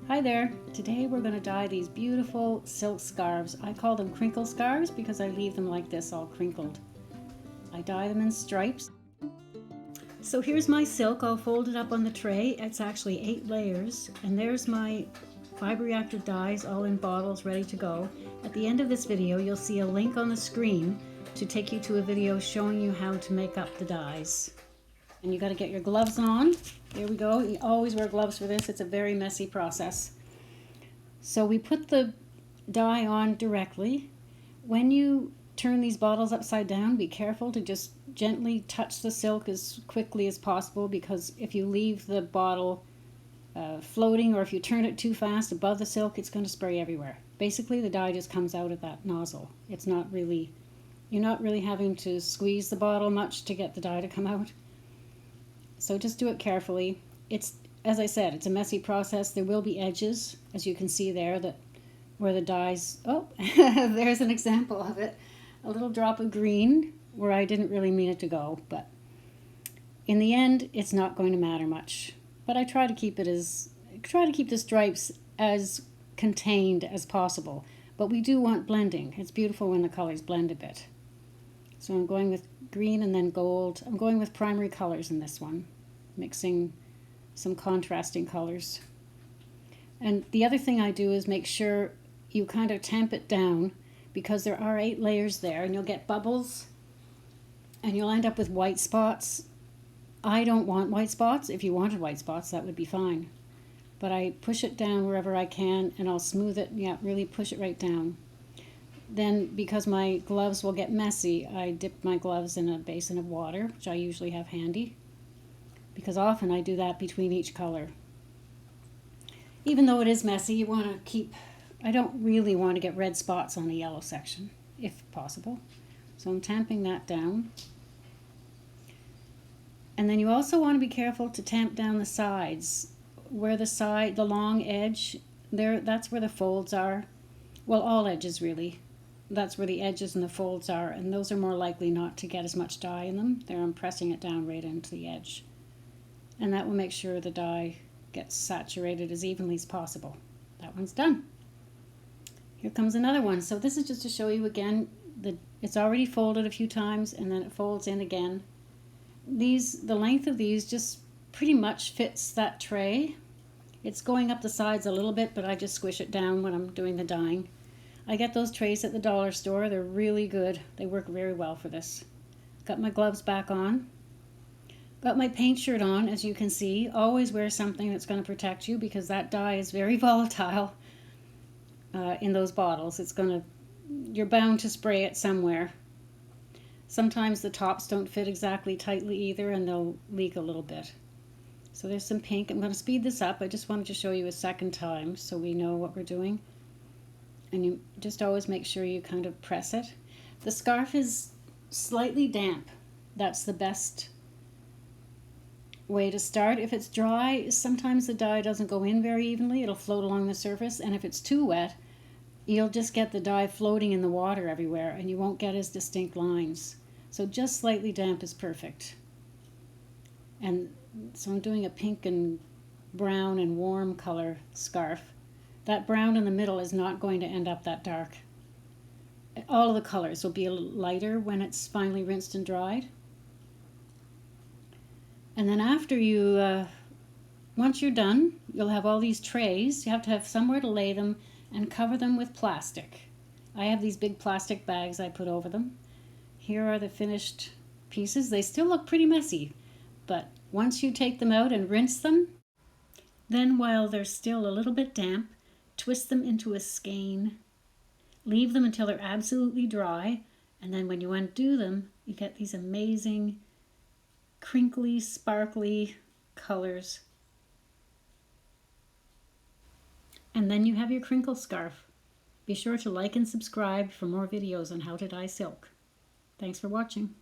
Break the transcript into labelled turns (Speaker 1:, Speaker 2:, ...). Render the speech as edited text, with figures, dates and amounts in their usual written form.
Speaker 1: Hi there! Today we're going to dye these beautiful silk scarves. I call them crinkle scarves because I leave them like this, all crinkled. I dye them in stripes. So here's my silk all folded up on the tray. It's actually 8 layers, and there's my Fiber Reactive Dyes all in bottles ready to go. At the end of this video you'll see a link on the screen to take you to a video showing you how to make up the dyes. And you got to get your gloves on. There we go. You always wear gloves for this. It's a very messy process. So we put the dye on directly. When you turn these bottles upside down, be careful to just gently touch the silk as quickly as possible, because if you leave the bottle floating, or if you turn it too fast above the silk, it's going to spray everywhere. Basically the dye just comes out of that nozzle. It's not really, you're not really having to squeeze the bottle much to get the dye to come out. So just do it carefully. It's, as I said, it's a messy process. There will be edges, as you can see there, that where the dyes, oh, there's an example of it. A little drop of green where I didn't really mean it to go, but in the end, it's not going to matter much. But I try to keep the stripes as contained as possible. But we do want blending. It's beautiful when the colors blend a bit. So I'm going with green and then gold. I'm going with primary colors in this one, mixing some contrasting colors. And the other thing I do is make sure you kind of tamp it down, because there are 8 layers there and you'll get bubbles and you'll end up with white spots. I don't want white spots. If you wanted white spots, that would be fine. But I push it down wherever I can, and I'll smooth it, yeah, really push it right down. Then, because my gloves will get messy, I dip my gloves in a basin of water, which I usually have handy, because often I do that between each color. Even though it is messy, you want to keep, I don't really want to get red spots on the yellow section, if possible. So I'm tamping that down. And then you also want to be careful to tamp down the sides. Where the long edge, there, that's where the folds are. Well, all edges really. That's where the edges and the folds are, and those are more likely not to get as much dye in them. There I'm pressing it down right into the edge. And that will make sure the dye gets saturated as evenly as possible. That one's done. Here comes another one. So this is just to show you again, it's already folded a few times and then it folds in again. The length of these just pretty much fits that tray. It's going up the sides a little bit, but I just squish it down when I'm doing the dyeing. I get those trays at the dollar store. They're really good. They work very well for this. Got my gloves back on. Got my paint shirt on, as you can see. Always wear something that's going to protect you, because that dye is very volatile in those bottles. You're bound to spray it somewhere. Sometimes the tops don't fit exactly tightly either, and they'll leak a little bit. So there's some pink. I'm going to speed this up. I just wanted to show you a second time so we know what we're doing. And you just always make sure you kind of press it. The scarf is slightly damp. That's the best way to start. If it's dry, sometimes the dye doesn't go in very evenly. It'll float along the surface. And if it's too wet, you'll just get the dye floating in the water everywhere, and you won't get as distinct lines. So just slightly damp is perfect. And so I'm doing a pink and brown and warm color scarf. That brown in the middle is not going to end up that dark. All of the colors will be a little lighter when it's finally rinsed and dried. And then after once you're done, you'll have all these trays. You have to have somewhere to lay them and cover them with plastic. I have these big plastic bags I put over them. Here are the finished pieces. They still look pretty messy, but once you take them out and rinse them, then while they're still a little bit damp, twist them into a skein. Leave them until they're absolutely dry, and then when you undo them, you get these amazing crinkly, sparkly colors. And then you have your crinkle scarf. Be sure to like and subscribe for more videos on how to dye silk. Thanks for watching.